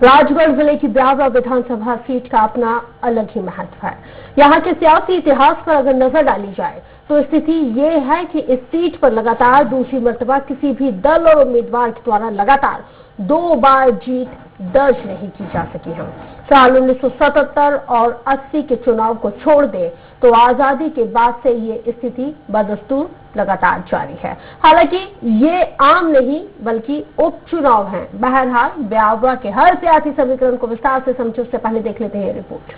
राजगढ़ जिले की ब्यावरा विधानसभा सीट का अपना अलग ही महत्व है। यहाँ के सियासी इतिहास पर अगर नजर डाली जाए तो स्थिति ये है कि इस सीट पर लगातार दूसरी मर्तबा किसी भी दल और उम्मीदवार के द्वारा लगातार 2 बार जीत दर्ज नहीं की जा सकी है। साल 1977 और 80 के चुनाव को छोड़ दे तो आजादी के बाद से ये स्थिति बदस्तूर लगातार जारी है। हालांकि ये आम नहीं बल्कि उपचुनाव हैं। बहरहाल ब्यावरा के हर सियासी समीकरण को विस्तार से समझे उससे पहले देख लेते हैं रिपोर्ट।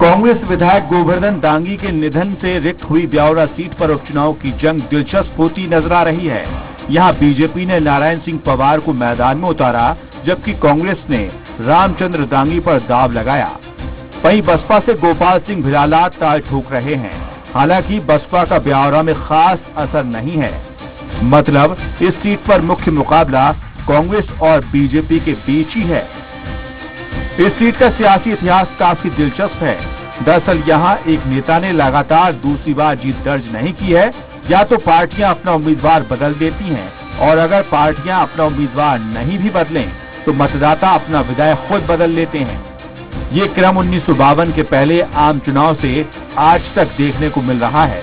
कांग्रेस विधायक गोवर्धन दांगी के निधन से रिक्त हुई ब्यावरा सीट पर उपचुनाव की जंग दिलचस्प होती नजर आ रही है। यहां बीजेपी ने नारायण सिंह पवार को मैदान में उतारा, जबकि कांग्रेस ने रामचंद्र दांगी पर दांव लगाया। वहीं बसपा से गोपाल सिंह भिलाला ताल ठोक रहे हैं। हालांकि बसपा का ब्यावरा में खास असर नहीं है। मतलब इस सीट पर मुख्य मुकाबला कांग्रेस और बीजेपी के बीच ही है। इस सीट का सियासी इतिहास काफी दिलचस्प है। दरअसल यहाँ एक नेता ने लगातार दूसरी बार जीत दर्ज नहीं की है। या तो पार्टियां अपना उम्मीदवार बदल देती हैं, और अगर पार्टियां अपना उम्मीदवार नहीं भी बदलें तो मतदाता अपना विधायक खुद बदल लेते हैं। ये क्रम 1952 के पहले आम चुनाव से आज तक देखने को मिल रहा है।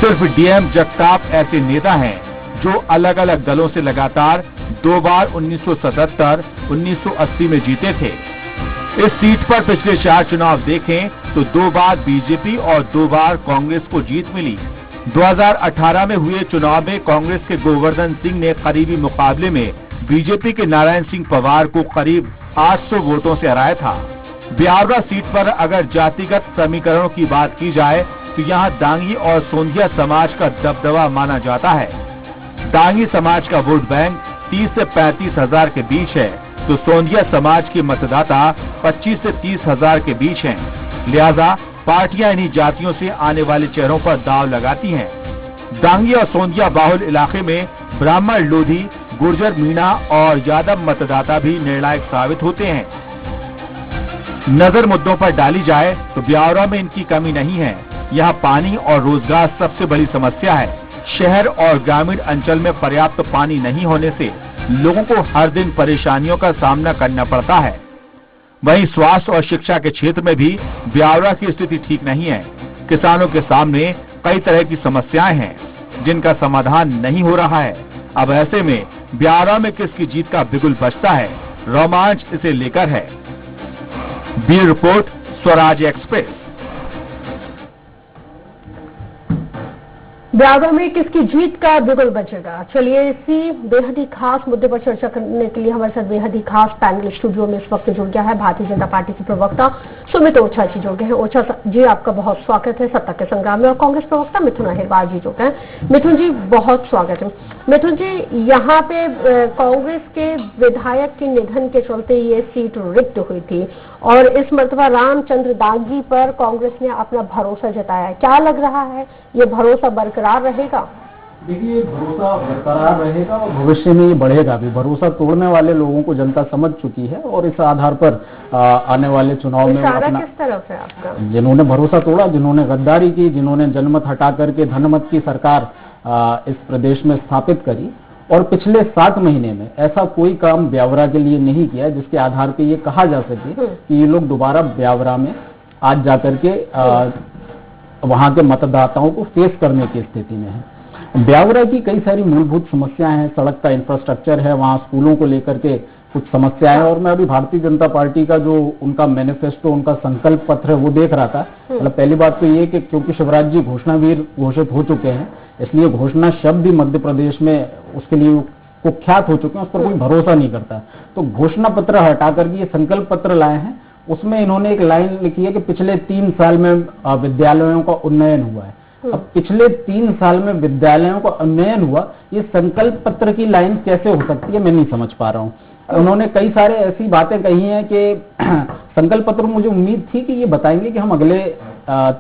सिर्फ डीएम जगताप ऐसे नेता हैं जो अलग अलग दलों से लगातार 2 बार 1977, 1980 में जीते थे। इस सीट पर पिछले 4 चुनाव देखें तो 2 बार बीजेपी और 2 बार कांग्रेस को जीत मिली। 2018 में हुए चुनाव में कांग्रेस के गोवर्धन सिंह ने करीबी मुकाबले में बीजेपी के नारायण सिंह पवार को करीब 800 वोटों से हराया था। ब्यावरा सीट पर अगर जातिगत समीकरणों की बात की जाए तो यहाँ दांगी और सोंधिया समाज का दबदबा माना जाता है। दांगी समाज का वोट बैंक 30 से 35 हजार के बीच है, तो सोंधिया समाज के मतदाता 25 से 30 हजार के बीच हैं। लिहाजा पार्टियां इन्हीं जातियों से आने वाले चेहरों पर दांव लगाती हैं। दांगी और सोंधिया बाहुल इलाके में ब्राह्मण, लोधी, गुर्जर, मीणा और यादव मतदाता भी निर्णायक साबित होते हैं। नजर मुद्दों पर डाली जाए तो ब्यावरा में इनकी कमी नहीं है। यहाँ पानी और रोजगार सबसे बड़ी समस्या है। शहर और ग्रामीण अंचल में पर्याप्त पानी नहीं होने से लोगों को हर दिन परेशानियों का सामना करना पड़ता है। वहीं स्वास्थ्य और शिक्षा के क्षेत्र में भी ब्यावरा की स्थिति ठीक नहीं है। किसानों के सामने कई तरह की समस्याएं हैं जिनका समाधान नहीं हो रहा है। अब ऐसे में ब्यावरा में किसकी जीत का बिगुल बजता है, रोमांच इसे लेकर है। Bureau report, Swaraj express. Biaora में किसकी जीत का बिगुल बजेगा, चलिए इसी बेहद ही खास मुद्दे पर चर्चा करने के लिए हमारे साथ बेहद ही खास पैनल स्टूडियो में इस वक्त जुड़ गया है भारतीय जनता पार्टी के प्रवक्ता सुमित ओझा जी जुड़ गए हैं। ओझा जी, आपका बहुत स्वागत है सत्ता के संग्राम में। और कांग्रेस प्रवक्ता मिथुन अहिरवार जी जुड़ गए हैं। मिथुन जी, बहुत स्वागत है। मिथुन जी, यहाँ पे कांग्रेस के विधायक के निधन के चलते ये सीट रिक्त हुई थी और इस मर्तबा रामचंद्र दांगी पर कांग्रेस ने अपना भरोसा जताया। क्या लग रहा है, ये भरोसा बरकरार रहेगा? देखिए, भरोसा बरकरार रहेगा और भविष्य में ये बढ़ेगा भी। भरोसा तोड़ने वाले लोगों को जनता समझ चुकी है और इस आधार पर आने वाले चुनाव में अपना किस तरफ है आपका? जिन्होंने भरोसा तोड़ा, जिन्होंने गद्दारी की, जिन्होंने जनमत हटा करके धनमत की सरकार इस प्रदेश में स्थापित करी और पिछले 7 महीने में ऐसा कोई काम ब्यावरा के लिए नहीं किया जिसके आधार पर ये कहा जा सके कि ये लोग दोबारा ब्यावरा में आज जाकर के वहां के मतदाताओं को फेस करने की स्थिति में है। ब्यावरा की कई सारी मूलभूत समस्याएं हैं, सड़क का इंफ्रास्ट्रक्चर है, वहां स्कूलों को लेकर के कुछ समस्याएं हैं। और मैं अभी भारतीय जनता पार्टी का जो उनका मैनिफेस्टो, उनका संकल्प पत्र है वो देख रहा था। मतलब पहली बात तो ये कि क्योंकि शिवराज जी घोषणावीर घोषित हो चुके हैं, इसलिए घोषणा शब्द ही मध्य प्रदेश में उसके लिए कुख्यात हो चुके हैं, उस पर कोई भरोसा नहीं करता। तो घोषणा पत्र हटा करके ये संकल्प पत्र लाए हैं। उसमें इन्होंने एक लाइन लिखी है कि पिछले 3 साल में विद्यालयों का उन्नयन हुआ है। अब पिछले 3 साल में विद्यालयों का उन्नयन हुआ, ये संकल्प पत्र की लाइन कैसे हो सकती है, मैं नहीं समझ पा रहा हूँ। उन्होंने कई सारे ऐसी बातें कही हैं कि संकल्प पत्र में मुझे उम्मीद थी कि ये बताएंगे कि हम अगले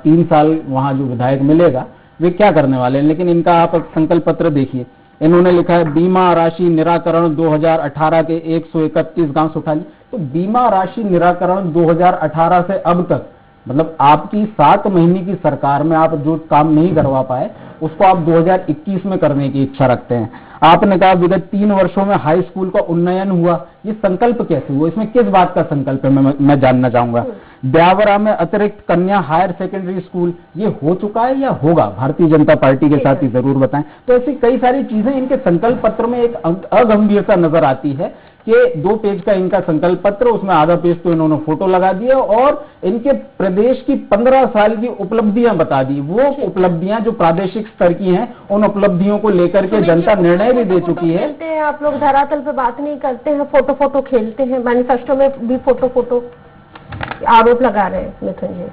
3 साल वहां जो विधायक मिलेगा वे क्या करने वाले हैं, लेकिन इनका आप संकल्प पत्र देखिए। इन्होंने लिखा है बीमा राशि निराकरण 2018 के 131 गांव से उठा ली। तो बीमा राशि निराकरण 2018 से अब तक मतलब आपकी 7 महीने की सरकार में आप जो काम नहीं करवा पाए उसको आप 2021 में करने की इच्छा रखते हैं। आपने कहा विगत 3 वर्षों में हाई स्कूल का उन्नयन हुआ, ये संकल्प कैसे हुआ, इसमें किस बात का संकल्प है मैं जानना चाहूंगा। ब्यावरा में अतिरिक्त कन्या हायर सेकेंडरी स्कूल ये हो चुका है या होगा, भारतीय जनता पार्टी के साथ ही जरूर बताएं। तो ऐसी कई सारी चीजें इनके संकल्प पत्र में एक अगंभीरता नजर आती है कि 2 पेज का इनका संकल्प पत्र, उसमें आधा पेज तो इन्होंने फोटो लगा दिया और इनके प्रदेश की 15 साल की उपलब्धियां बता दी। वो उपलब्धियां जो प्रादेशिक स्तर की हैं, उन उपलब्धियों को लेकर के जनता निर्णय भी दे चुकी है। आप लोग धरातल पे बात नहीं करते हैं, फोटो खेलते हैं, मैनिफेस्टो में भी फोटो आरोप लगा रहे हैं मिथुन जी।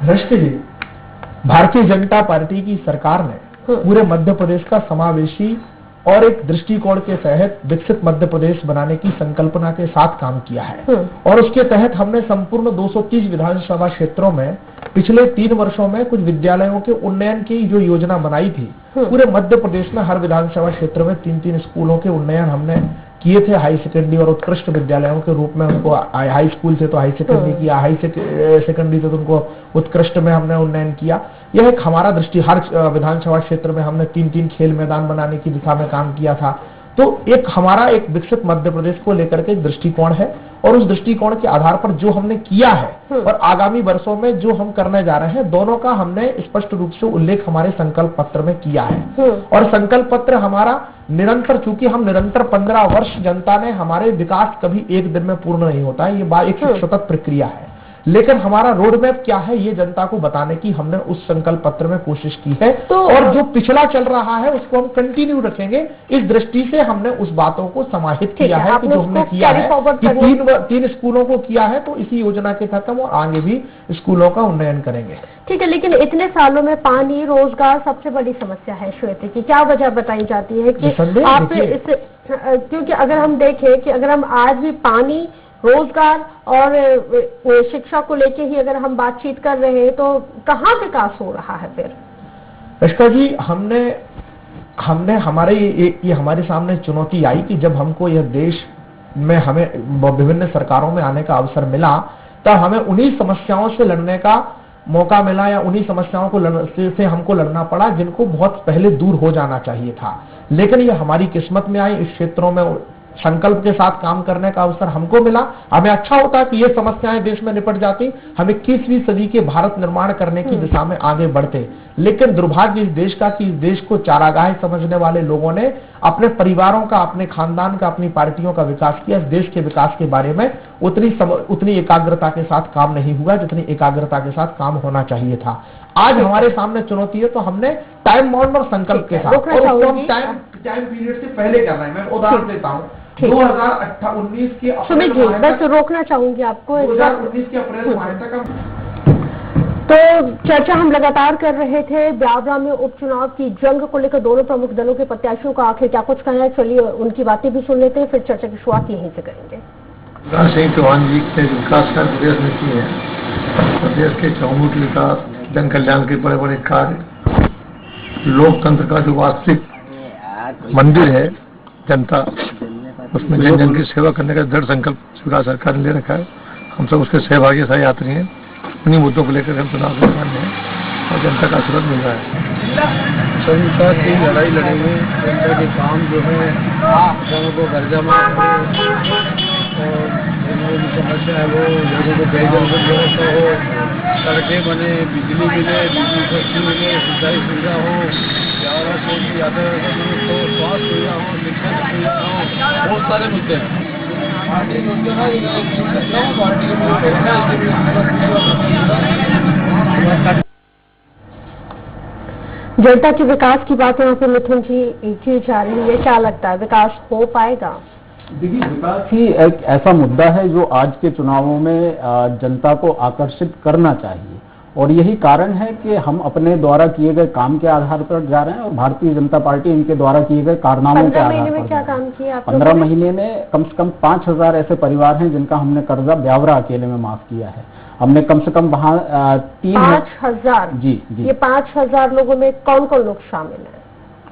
रश्मि जी, भारतीय जनता पार्टी की सरकार ने पूरे मध्य प्रदेश का समावेशी और एक दृष्टिकोण के तहत विकसित मध्य प्रदेश बनाने की संकल्पना के साथ काम किया है और उसके तहत हमने संपूर्ण 230 विधानसभा क्षेत्रों में पिछले 3 वर्षों में कुछ विद्यालयों के उन्नयन की जो योजना बनाई थी। पूरे मध्य प्रदेश में हर विधानसभा क्षेत्र में 3-3 स्कूलों के उन्नयन हमने किए थे, हाई सेकेंडरी और उत्कृष्ट विद्यालयों के रूप में उनको, हाई स्कूल से तो हाई सेकेंडरी किया, हाई सेकेंडरी से तो उनको उत्कृष्ट में हमने उन्नयन किया। यह एक हमारा दृष्टि, हर विधानसभा क्षेत्र में हमने 3-3 खेल मैदान बनाने की दिशा में काम किया था। तो एक हमारा एक विकसित मध्य प्रदेश को लेकर के एक दृष्टिकोण है और उस दृष्टिकोण के आधार पर जो हमने किया है और आगामी वर्षों में जो हम करने जा रहे हैं, दोनों का हमने स्पष्ट रूप से उल्लेख हमारे संकल्प पत्र में किया है। और संकल्प पत्र हमारा निरंतर, चूंकि हम निरंतर 15 वर्ष, जनता ने, हमारे विकास कभी एक दिन में पूर्ण नहीं होता है, ये बात एक सतत प्रक्रिया है, लेकिन हमारा रोड मैप क्या है ये जनता को बताने की हमने उस संकल्प पत्र में कोशिश की है। तो और जो पिछला चल रहा है उसको हम कंटिन्यू रखेंगे। इस दृष्टि से हमने उस बातों को समाहित किया है कि जो हमने किया है कि 3 स्कूलों को किया है, तो इसी योजना के तहत हम आगे भी स्कूलों का उन्नयन करेंगे। ठीक है, लेकिन इतने सालों में पानी, रोजगार सबसे बड़ी समस्या है श्वेता की, क्या वजह बताई जाती है कि आप इस, क्योंकि अगर हम देखें कि अगर हम आज भी पानी, रोजगार और शिक्षा को लेके ही अगर हम बातचीत कर रहे हैं तो कहाँ विकास हो रहा है फिर? रश्का जी, हमने हमारे ये हमारे सामने चुनौती आई कि जब हमको यह देश में हमें विभिन्न सरकारों में आने का अवसर मिला, तब हमें उन्हीं समस्याओं से लड़ने का मौका मिला या उन्हीं समस्याओं को से हमको लड़ना पड़ा जिनको बहुत पहले दूर हो जाना चाहिए था। लेकिन ये हमारी किस्मत में आई, इस क्षेत्रों में संकल्प के साथ काम करने का अवसर हमको मिला। हमें अच्छा होता कि ये समस्याएं देश में निपट जाती, हम 21वीं सदी के भारत निर्माण करने की दिशा में आगे बढ़ते। लेकिन दुर्भाग्य इस देश का कि इस देश को चारागाह समझने वाले लोगों ने अपने परिवारों का, अपने खानदान का, अपनी पार्टियों का विकास किया। इस देश के विकास के बारे में उतनी एकाग्रता के साथ काम नहीं हुआ जितनी एकाग्रता के साथ काम होना चाहिए था। आज हमारे सामने चुनौती है, तो हमने टाइम बाउंड और संकल्प के साथ टाइम पीरियड से पहले करना है। मैं उदाहरण देता हूँ, 2019 के सुमित जी, बस रोकना चाहूंगी आपको। 2019 के अप्रैल माह तक हम तो चर्चा हम लगातार कर रहे थे ब्यावरा में उपचुनाव की जंग को लेकर दोनों प्रमुख दलों के प्रत्याशियों का आखिर क्या कुछ कहना है। चलिए उनकी बातें भी सुन लेते हैं, फिर चर्चा की शुरुआत यहीं से करेंगे। शिवराज सिंह चौहान जी के विकास कार्य प्रदेश में किए हैं। प्रदेश के चौमुखी विकास, जन कल्याण के बड़े बड़े कार्य, लोकतंत्र का जो वास्तविक मंदिर है जनता, उसमें जन जन की सेवा करने का दृढ़ संकल्प स्वीकार सरकार ने ले रखा है। हम सब उसके सहभागी सह यात्री हैं। उन्हीं मुद्दों को लेकर हम चुनाव मैदान में हैं और जनता का आशीर्वाद मिल रहा है। जनता की लड़ाई लड़ेंगे। जनता के काम जो है लोगों को घर जमा करें और लोगों की समस्या है वो लोगों को पेयजल की व्यवस्था हो, सड़कें बने, बिजली मिले, बिजली सस्ती मिले, सिंचाई सुविधा हो, ब्यावरा से यातायात हो, स्वास्थ्य सुविधा हो, शिक्षा सुविधा हो, बहुत सारे मुद्दे हैं। पार्टी पार्टी जनता के विकास की बात यहाँ पे मिथुन जी की जा रही है, क्या लगता है विकास हो पाएगा? देखिए, विकास ही एक ऐसा मुद्दा है जो आज के चुनावों में जनता को आकर्षित करना चाहिए और यही कारण है कि हम अपने द्वारा किए गए काम के आधार पर जा रहे हैं और भारतीय जनता पार्टी इनके द्वारा किए गए कारनामों के आधार पर। क्या काम किया? 15 महीने में कम से कम 5000 ऐसे परिवार हैं जिनका हमने कर्जा ब्यावरा अकेले में माफ किया है। हमने कम से कम वहाँ 5000 जी। ये 5000 लोगों में कौन कौन लोग शामिल हैं?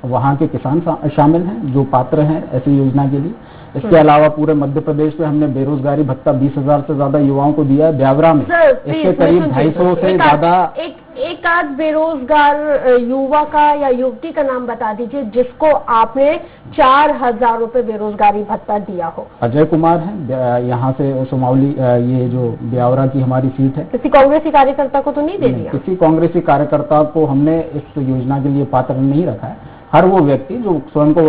वहाँ के किसान शामिल हैं जो पात्र हैं ऐसी योजना के लिए। इसके अलावा पूरे मध्य प्रदेश में हमने बेरोजगारी भत्ता 20,000 से ज्यादा युवाओं को दिया है। ब्यावरा में इसके करीब 250 से ज्यादा एक आध बेरोजगार युवा का या युवती का नाम बता दीजिए जिसको आपने 4,000 रुपए बेरोजगारी भत्ता दिया हो। अजय कुमार है यहाँ से सुमावली, ये जो ब्यावरा की हमारी सीट है। किसी कांग्रेसी कार्यकर्ता को तो नहीं दे दिया? किसी कांग्रेसी कार्यकर्ता को हमने इस योजना के लिए पात्र नहीं रखा है। हर वो व्यक्ति जो स्वयं को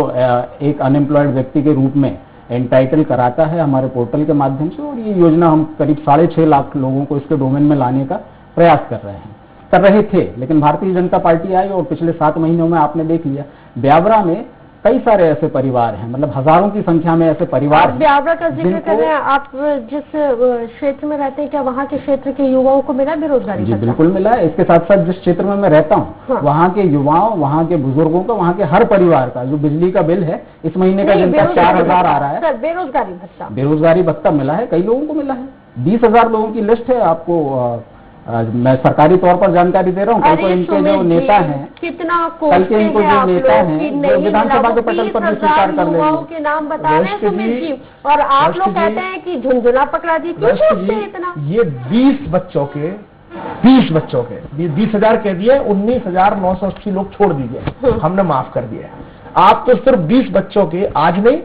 एक अनएम्प्लॉयड व्यक्ति के रूप में एंटाइटल कराता है हमारे पोर्टल के माध्यम से, और ये योजना हम करीब 6.5 लाख लोगों को इसके डोमेन में लाने का प्रयास कर रहे थे। लेकिन भारतीय जनता पार्टी आई और पिछले 7 महीनों में आपने देख लिया ब्यावरा में कई सारे ऐसे परिवार हैं, मतलब हजारों की संख्या में ऐसे परिवार हैं। ब्यावरा का जिक्र कर रहे हैं आप, जिस क्षेत्र में रहते हैं, क्या वहाँ के क्षेत्र के युवाओं को मिला बेरोजगारी? जी बिल्कुल मिला है। इसके साथ साथ जिस क्षेत्र में मैं रहता हूँ, हाँ। वहाँ के युवाओं, वहाँ के बुजुर्गों का, वहाँ के हर परिवार का जो बिजली का बिल है इस महीने का जिनका 4,000 आ रहा है, सर बेरोजगारी भत्ता मिला है, कई लोगों को मिला है। 20,000 लोगों की लिस्ट है। आपको मैं सरकारी तौर पर जानकारी दे रहा हूँ। कल को इनके जो नेता हैं, कल के इनको जो नेता हैं वो विधानसभा के पटल पर भी स्वीकार कर लेंगे के नाम बता रहे हैं सुमित जी, और आप लोग कहते हैं कि झुंझुना पकड़ा दी। क्यों सोचते हैं इतना? ये 20 बच्चों के 20,000 कह दिए, 19,980 लोग छोड़ दीजिए, हमने माफ कर दिया। आप तो सिर्फ 20 बच्चों के आज नहीं,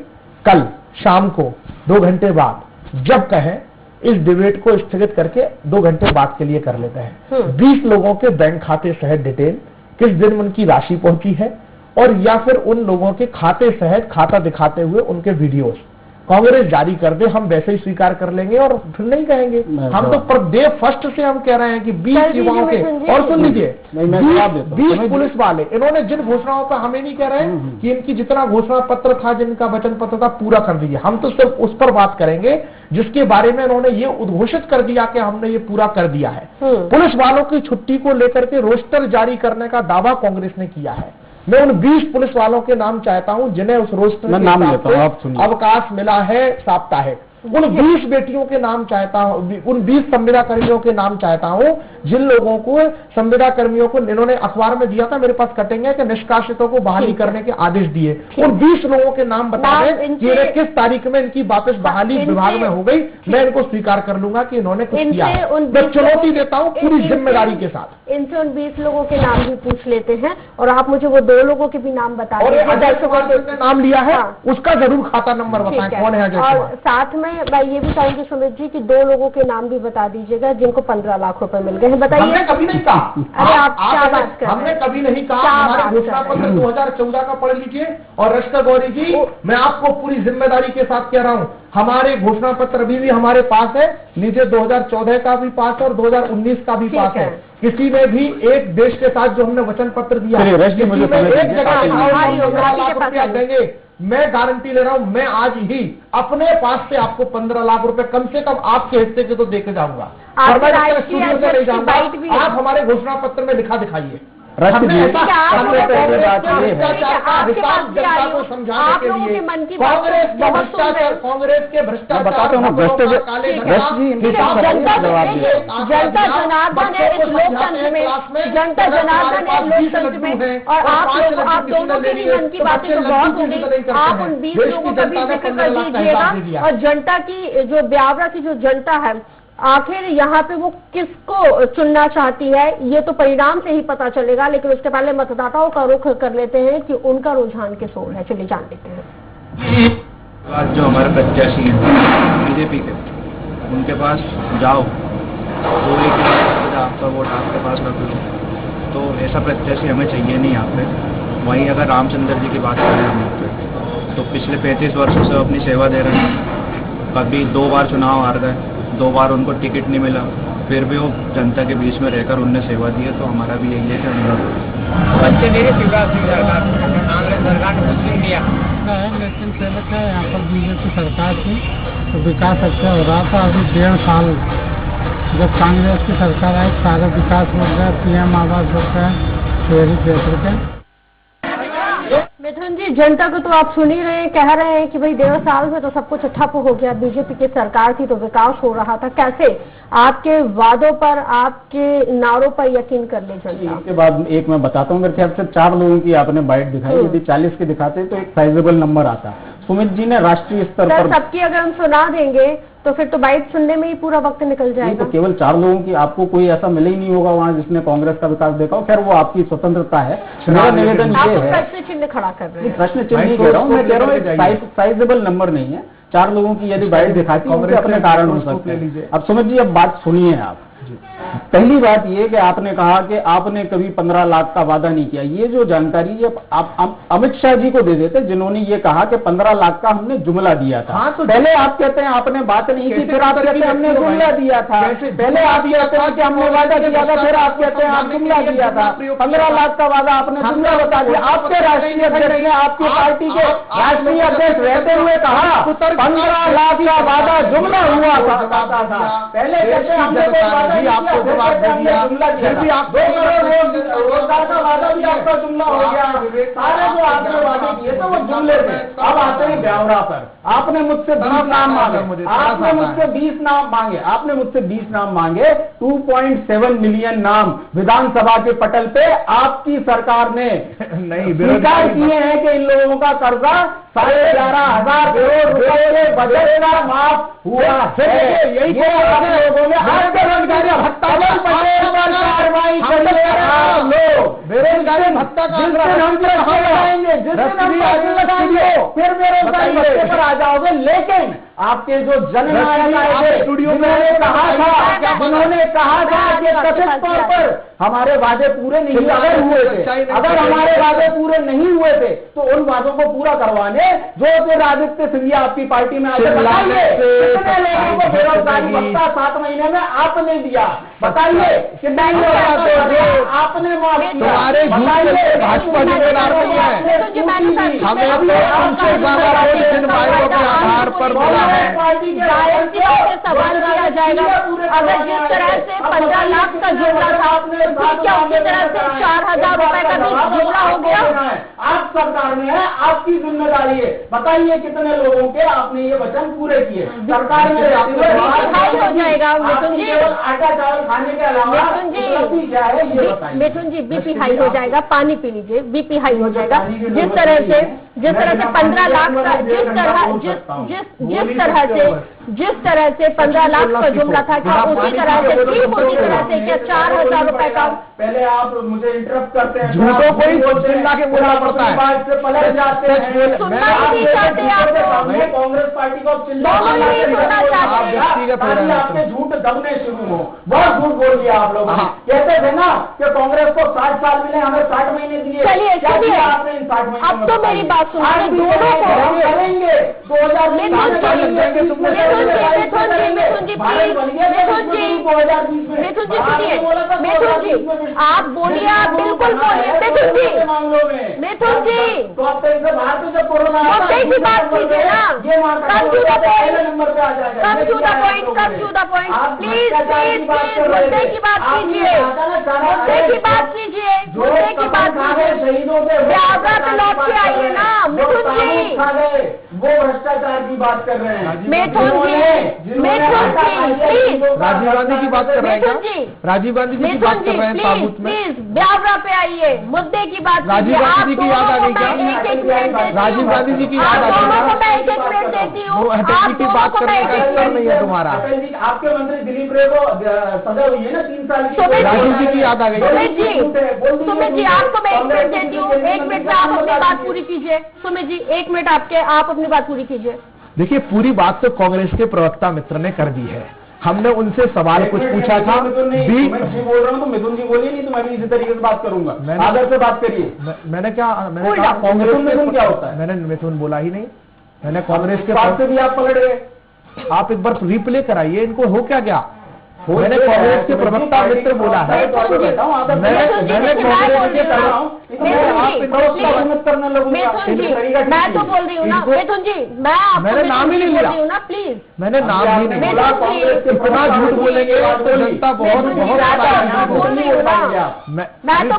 कल शाम को 2 घंटे बाद जब कहें इस डिबेट को स्थगित करके 2 घंटे बाद के लिए कर लेते हैं। 20 लोगों के बैंक खाते सहित डिटेल, किस दिन उनकी राशि पहुंची है, और या फिर उन लोगों के खाते सहित खाता दिखाते हुए उनके वीडियोस कांग्रेस जारी कर दे, हम वैसे ही स्वीकार कर लेंगे और फिर नहीं कहेंगे। हम तो पर डे फर्स्ट से हम कह रहे हैं कि 20 युवाओं के, और सुन लीजिए 20 पुलिस वाले, इन्होंने जिन घोषणाओं पर हमें नहीं कह रहे हैं कि इनकी जितना घोषणा पत्र था, जिनका वचन पत्र था, पूरा कर दीजिए। हम तो सिर्फ उस पर बात करेंगे जिसके बारे में इन्होंने ये उद्घोषित कर दिया कि हमने ये पूरा कर दिया है। पुलिस वालों की छुट्टी को लेकर के रोस्टर जारी करने का दावा कांग्रेस ने किया है। मैं उन 20 पुलिस वालों के नाम चाहता हूं जिन्हें उस रोस्टर में अवकाश मिला है साप्ताहिक। उन 20 बेटियों के नाम चाहता हूं, उन 20 संविदा कर्मियों के नाम चाहता हूं जिन लोगों को संविदा कर्मियों को इन्होंने अखबार में दिया था, मेरे पास कटेंगे कि निष्कासितों को बहाली करने के आदेश दिए। उन 20 लोगों के नाम बता दें कि इन्हें किस तारीख में इनकी वापस बहाली विभाग में हो गई, मैं इनको स्वीकार कर लूंगा कि इन्होंने कुछ किया है। मैं चुनौती देता हूँ पूरी जिम्मेदारी के साथ। इनसे उन 20 लोगों के नाम भी पूछ लेते हैं, और आप मुझे वो 2 लोगों के भी नाम बता दें। अजय कुमार ने नाम लिया है, उसका जरूर खाता नंबर बताएं कौन है अजय कुमार। और साथ में मैं ये भी चाहूंगी सुमित जी कि 2 लोगों के नाम भी बता दीजिएगा जिनको 15 लाख रुपए मिल गए हैं। बताइए। हमने कभी नहीं कहा। अरे आप क्या बात कर रहे हैं? हमने कभी नहीं कहा। हमारे घोषणा पत्र 2014 का पढ़ लीजिए। और रश्का गौरी जी, मैं आपको पूरी जिम्मेदारी के साथ कह रहा हूं, हमारे घोषणा पत्र अभी भी हमारे पास है। नीचे 2014 का भी पास है और 2019 का भी पास है। किसी में भी एक देश के साथ जो हमने वचन पत्र दिया, किसी में एक जगह 15 लाख रुपया देंगे, मैं गारंटी ले रहा हूं, मैं आज ही अपने पास से आपको 15 लाख रुपए कम से कम आपके हिस्से के तो देके जाऊंगा। और मैं स्टूडियो से नहीं जाऊंगा, आप हमारे घोषणा पत्र में लिखा दिखाइए। कांग्रेस के भ्रष्टाचार जनता जनार्दन है इस लोकतंत्र में, जनता जनार्दन है लोकतंत्र में। और आप दोनों की मन की बातें तो बहुत होंगी, आप उन 20 लोगों का भी जिक्र कर दीजिएगा। और जनता की जो ब्यावरा की जो जनता है, आखिर यहाँ पे वो किसको चुनना चाहती है, ये तो परिणाम से ही पता चलेगा। लेकिन उसके पहले मतदाताओं का रुख कर लेते हैं कि उनका रुझान किस ओर है। चलिए जान लेते हैं। आज जो हमारे प्रत्याशी हैं बीजेपी के, उनके पास जाओ तो एक आपका वोट आपके पास रख लो, तो ऐसा प्रत्याशी हमें चाहिए नहीं यहाँ पे। वहीं अगर रामचंद्र जी की बात करें हम यहाँ पे, तो पिछले 35 वर्षों से अपनी सेवा दे रहे हैं। कभी 2 बार चुनाव हार गए, 2 बार उनको टिकट नहीं मिला, फिर भी वो जनता के बीच में रहकर उनने सेवा दी है। तो हमारा भी यही है कि लेकिन पहले क्या यहाँ पर बीजेपी सरकार थी तो विकास अच्छा हो रहा था। अभी 1.5 साल जब कांग्रेस की सरकार आई, सारा विकास हो गया, PM आवास हो गया, शहरी क्षेत्र के। मिथुन जी, जनता को तो आप सुन ही रहे हैं, कह रहे हैं कि भाई 1.5 साल से तो सब कुछ ठप हो गया, बीजेपी की सरकार थी तो विकास हो रहा था। कैसे आपके वादों पर, आपके नारों पर यकीन कर ले जनता? इसके बाद एक मैं बताता हूँ, मेरे ख्याल से 4 लोगों की आपने बाइट दिखाई, यदि 40 के दिखाते तो एक साइजेबल नंबर आता। सुमित जी ने राष्ट्रीय स्तर पर सबकी अगर हम सुना देंगे तो फिर तो बाइट सुनने में ही पूरा वक्त निकल जाएगा। तो केवल 4 लोगों की, आपको कोई ऐसा मिले ही नहीं होगा वहाँ जिसने कांग्रेस का विकास देखा हो। खैर वो आपकी स्वतंत्रता है। मेरा निवेदन ये है, प्रश्न चिन्ह खड़ा कर रहे हैं। प्रश्न चिन्ह नहीं कह रहा हूँ, मैं कह रहा हूँ साइजेबल नंबर नहीं है। 4 लोगों की यदि बाइट दिखाती है, अपने कारण हो सकते हैं। अब सुमित जी, अब बात सुनिए आप। पहली बात ये कि आपने कहा कि आपने कभी 15 लाख का वादा नहीं किया। ये जो जानकारी ये आप अमित शाह जी को दे देते, जिन्होंने ये कहा कि 15 लाख का हमने जुमला दिया था। हाँ, तो पहले आप कहते हैं आपने बात नहीं की, फिर आप कहते हैं हमने जुमला दिया था। पहले आप कहते हैं कि हमने वादा किया था, फिर आप कहते हैं आप जुमला दिया था। 15 लाख का वादा आपने जुमला बता दिया। आपके राष्ट्रीय अध्यक्ष ने आपकी पार्टी के राष्ट्रीय अध्यक्ष रहते हुए कहा 15 लाख का वादा जुमला हुआ था। पहले कहते हैं हमने आपको जवाब दे दिया, फिर भी आप 2 करोड़ रोजगार का वादा भी आपका जुमला हो गया। सारे जो आपने वादे किए थे वो जुमले थे। अब आते हैं ब्यावरा पर। आपने मुझसे 20 नाम मांगे, आपने मुझसे 20 नाम मांगे, आपने मुझसे 20 नाम मांगे। 2.7 मिलियन नाम विधानसभा के पटल पे आपकी सरकार ने नहीं स्वीकार किए हैं कि इन लोगों का कर्जा 11,500 करोड़ रुपए के बजट का माफ हुआ है। यही आप लोगों ने आज बेरोजगारी भत्ता कार्रवाई कर बेरोजगारी भत्ता जिस दिन हम लगाएंगे, जिस दिन हम लगाएंगे फिर बेरोजगारी भत्ते पर आ जाओगे। लेकिन आपके जो जननायक आए थे, उन्होंने कहा था कि कथित तौर पर हमारे वादे पूरे नहीं अगर हुए थे, अगर हमारे वादे पूरे नहीं हुए थे तो उन वादों को पूरा करवाने ज्योतिरादित्य सिंधिया आपकी पार्टी में आगे बताइए कितने लोगों को बेरोजगारी भत्ता 7 महीने में आपने दिया? बताइए कितना आपने माफ किया? भाजपा आधार पर सवाल किया जाएगा। अगर जिस तरह से 15 लाख का जुमला था, क्या उसी तरह से 4,000 रुपए का भी जुमला हो गया? आप सरकार में है, आपकी जिम्मेदारी है। बताइए कितने लोगों के आपने ये वचन पूरे किए? सरकार में हो जाएगा मिथुन जी, आटा चावल खाने के अलावा क्या है ये बताइए। मिथुन जी, बीपी हाई हो जाएगा, पानी पी लीजिए, बीपी हाई हो जाएगा। जिस तरह से 15 लाख का जिस तरह से 15 लाख का जुमला था, क्या उसी तरह से ठीक उसी तरह से क्या 4,000 रुपए का? पहले आप मुझे इंटरप्ट करते हैं, झूठों को ही चिल्ला के बोलना पड़ता है, बात से पलट जाते हैं। सुनना ही नहीं चाहते आप कांग्रेस पार्टी को चिल्ला आपके झूठ दबने शुरू हो। बहुत झूठ बोल दिया आप लोगों ने। कहते थे ना कि कांग्रेस को 60 साल मिले, हमें 60 महीने दिए। चलिए आपने इन 60 महीने अब तो मेरी बात सुनिए, दोनों को करेंगे 2020 मिथुन जी आप बोलिए, आप बिल्कुल बोलिए मिथुन जी मुद्दे की बात कीजिए ना। Come to the point please मुद्दे की बात कीजिए, ब्यावरा पे लौट के आइए ना मिथुन जी। वो भ्रष्टाचार की बात कर रहे हैं मिथुन जी प्लीज, राजीव गांधी की बात कर रहे हैं, राजीव गांधी की बात कर रहे हैं ताबूत में। प्लीज ब्यावरा पे आइए, मुद्दे की बात राजीव गांधी जी की याद आ गई क्या? राजीव गांधी जी की याद आ गई? मैं एक मिनट देती हूँ, की बात करने का स्तर नहीं है तुम्हारा। आपके मंत्री दिलीप रे को सजा हुई है ना 3 साल की। राजीव जी की याद आ गई? सुमित जी आपको मैं 1 मिनट देती हूँ, 1 मिनट में आप अपनी बात पूरी कीजिए। सुमित जी 1 मिनट आप अपनी बात पूरी कीजिए। देखिए, पूरी बात तो कांग्रेस के प्रवक्ता मित्र ने कर दी है। हमने उनसे सवाल कुछ पूछा था। मिथुन जी बोल रहा हूँ तो मिथुन जी बोलिए, नहीं तो मैं भी इसी तरीके से बात करूंगा। आदर से बात करिए। मैंने कहा कांग्रेस मिथुन क्या होता है? मैंने मिथुन बोला ही नहीं। मैंने कांग्रेस के बात से भी आप पलट गए। आप एक बार रिप्ले कराइए, इनको हो क्या गया? मैंने कांग्रेस के प्रवक्ता मित्र बोला है, मैंने कांग्रेस के मिथुन जी, मैं तो बोल रही हूँ ना, मिथुन जी, मैंने नाम ही नहीं लिया ना, प्लीज, मैंने नाम ही नहीं लिया। इतना झूठ बोलेंगे तो जनता बहुत मैं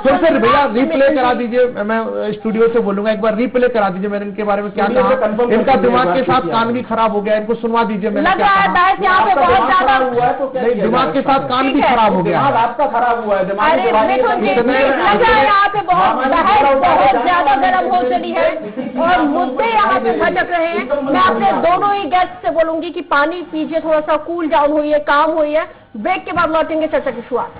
फिर से भैया रिप्ले करा दीजिए, मैं स्टूडियो से बोलूंगा, एक बार रिप्ले करा दीजिए मैंने इनके बारे में क्या कहा। इनका दिमाग के साथ कान भी खराब हो गया, इनको सुनवा दीजिए मैंने क्या कहा। दिमाग के साथ कान भी खराब हो गया, आपका खराब हुआ है दिमाग। यहाँ पे बहुत ज्यादा गर्म हो चली है और मुद्दे यहाँ पे भटक रहे हैं। मैं अपने दोनों ही गेस्ट से बोलूंगी कि पानी पीजिए, थोड़ा सा कूल डाउन हुई है, काम हुई है। ब्रेक के बाद लौटेंगे चर्चा की शुरुआत।